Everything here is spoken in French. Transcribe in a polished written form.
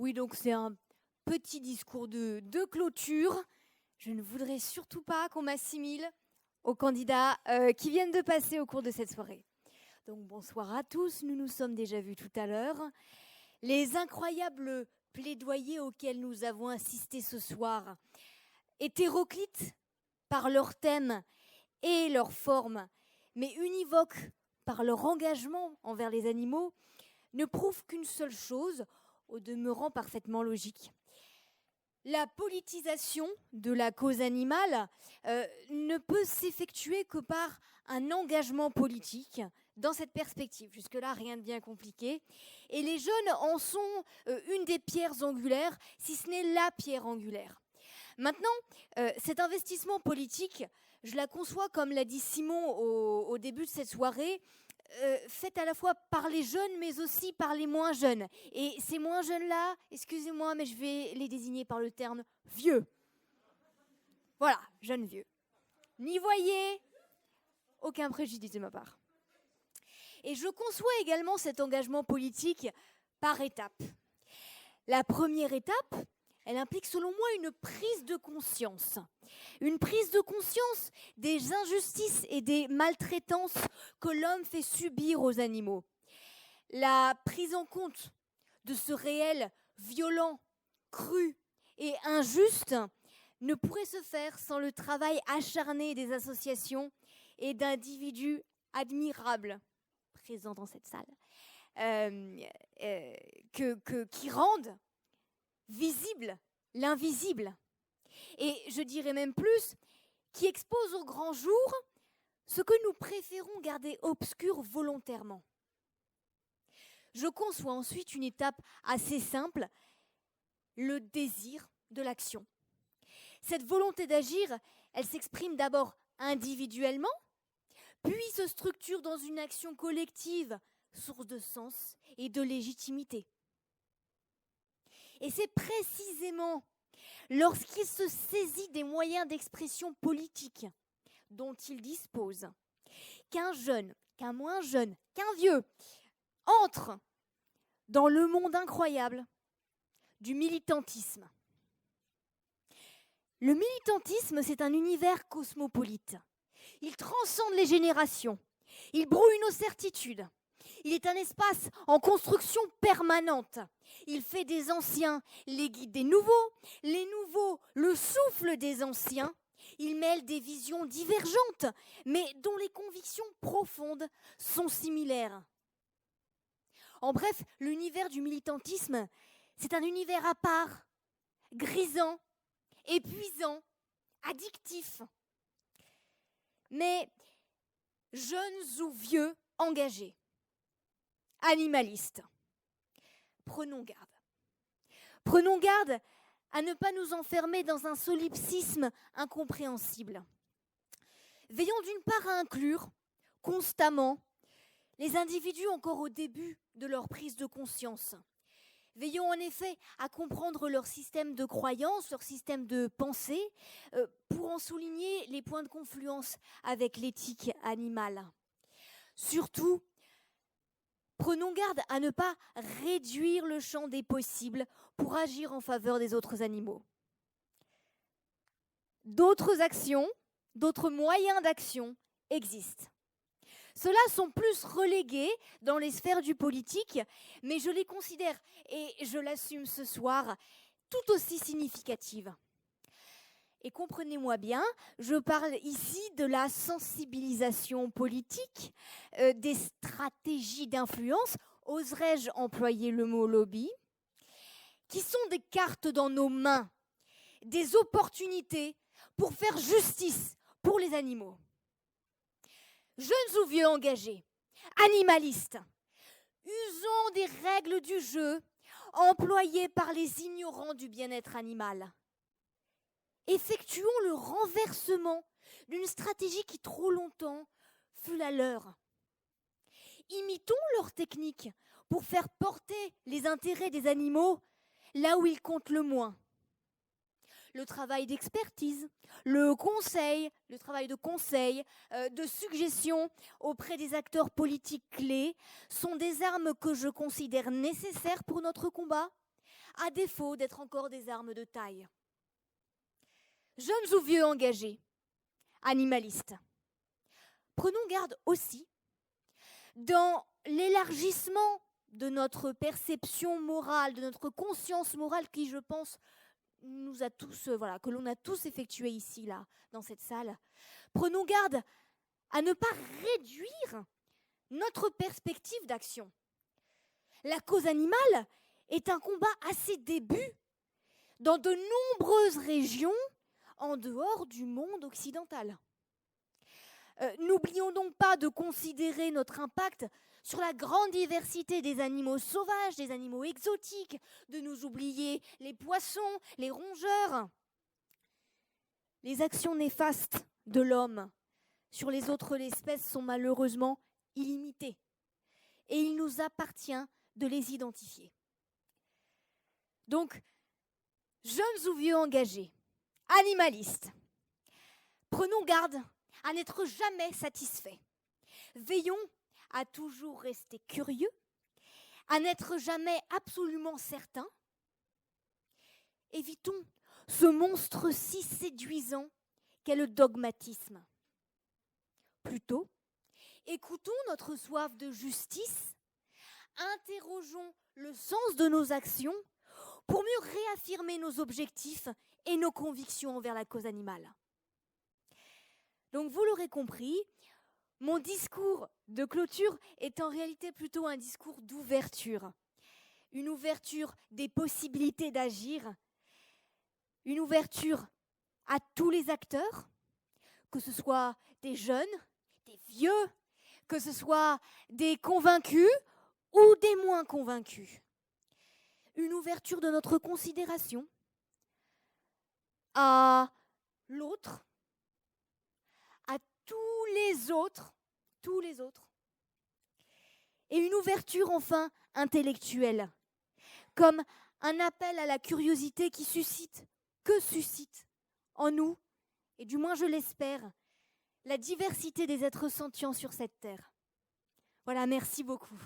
Oui, donc c'est un petit discours de clôture. Je ne voudrais surtout pas qu'on m'assimile aux candidats qui viennent de passer au cours de cette soirée. Donc bonsoir à tous, nous nous sommes déjà vus tout à l'heure. Les incroyables plaidoyers auxquels nous avons assisté ce soir, hétéroclites par leur thème et leur forme, mais univoques par leur engagement envers les animaux, ne prouvent qu'une seule chose, au demeurant parfaitement logique. La politisation de la cause animale ne peut s'effectuer que par un engagement politique dans cette perspective. Jusque-là, rien de bien compliqué. Et les jeunes en sont une des pierres angulaires, si ce n'est la pierre angulaire. Maintenant, cet investissement politique, je la conçois, comme l'a dit Simon au début de cette soirée, faite à la fois par les jeunes, mais aussi par les moins jeunes. Et ces moins jeunes-là, excusez-moi, mais je vais les désigner par le terme vieux. Voilà, jeunes vieux. N'y voyez aucun préjudice de ma part. Et je conçois également cet engagement politique par étapes. La première étape, elle implique selon moi une prise de conscience. Une prise de conscience des injustices et des maltraitances que l'homme fait subir aux animaux. La prise en compte de ce réel violent, cru et injuste ne pourrait se faire sans le travail acharné des associations et d'individus admirables présents dans cette salle, qui rendent visible l'invisible. Et je dirais même plus, qui expose au grand jour ce que nous préférons garder obscur volontairement. Je conçois ensuite une étape assez simple, le désir de l'action. Cette volonté d'agir, elle s'exprime d'abord individuellement, puis se structure dans une action collective, source de sens et de légitimité. Et c'est précisément lorsqu'il se saisit des moyens d'expression politique dont il dispose, qu'un jeune, qu'un moins jeune, qu'un vieux entre dans le monde incroyable du militantisme. Le militantisme, c'est un univers cosmopolite. Il transcende les générations. Il brouille nos certitudes. Il est un espace en construction permanente. Il fait des anciens les guides des nouveaux, les nouveaux le souffle des anciens. Il mêle des visions divergentes, mais dont les convictions profondes sont similaires. En bref, l'univers du militantisme, c'est un univers à part, grisant, épuisant, addictif. Mais jeunes ou vieux engagés, animalistes, prenons garde. Prenons garde à ne pas nous enfermer dans un solipsisme incompréhensible. Veillons d'une part à inclure constamment les individus encore au début de leur prise de conscience. Veillons en effet à comprendre leur système de croyance, leur système de pensée, pour en souligner les points de confluence avec l'éthique animale. Surtout, prenons garde à ne pas réduire le champ des possibles pour agir en faveur des autres animaux. D'autres actions, d'autres moyens d'action existent. Ceux-là sont plus relégués dans les sphères du politique, mais je les considère, et je l'assume ce soir, tout aussi significatives. Et comprenez-moi bien, je parle ici de la sensibilisation politique, des stratégies d'influence, oserais-je employer le mot lobby, qui sont des cartes dans nos mains, des opportunités pour faire justice pour les animaux. Jeunes ou vieux engagés, animalistes, usons des règles du jeu employées par les ignorants du bien-être animal. Effectuons le renversement d'une stratégie qui trop longtemps fut la leur. Imitons leurs techniques pour faire porter les intérêts des animaux là où ils comptent le moins. Le travail d'expertise, le travail de conseil, de suggestion auprès des acteurs politiques clés sont des armes que je considère nécessaires pour notre combat, à défaut d'être encore des armes de taille. Jeunes ou vieux engagés, animalistes, prenons garde aussi dans l'élargissement de notre perception morale, de notre conscience morale qui, je pense, nous a tous, que l'on a tous effectué ici, là, dans cette salle. Prenons garde à ne pas réduire notre perspective d'action. La cause animale est un combat à ses débuts dans de nombreuses régions en dehors du monde occidental. N'oublions donc pas de considérer notre impact sur la grande diversité des animaux sauvages, des animaux exotiques, de nous oublier les poissons, les rongeurs. Les actions néfastes de l'homme sur les autres espèces sont malheureusement illimitées et il nous appartient de les identifier. Donc, jeunes ou vieux engagés, animalistes, prenons garde à n'être jamais satisfaits. Veillons à toujours rester curieux, à n'être jamais absolument certains. Évitons ce monstre si séduisant qu'est le dogmatisme. Plutôt, écoutons notre soif de justice, interrogeons le sens de nos actions pour mieux réaffirmer nos objectifs et nos convictions envers la cause animale. Donc vous l'aurez compris, mon discours de clôture est en réalité plutôt un discours d'ouverture. Une ouverture des possibilités d'agir, une ouverture à tous les acteurs, que ce soit des jeunes, des vieux, que ce soit des convaincus ou des moins convaincus. Une ouverture de notre considération à l'autre, à tous les autres, et une ouverture enfin intellectuelle, comme un appel à la curiosité que suscite en nous, et du moins je l'espère, la diversité des êtres sentients sur cette terre. Voilà, merci beaucoup.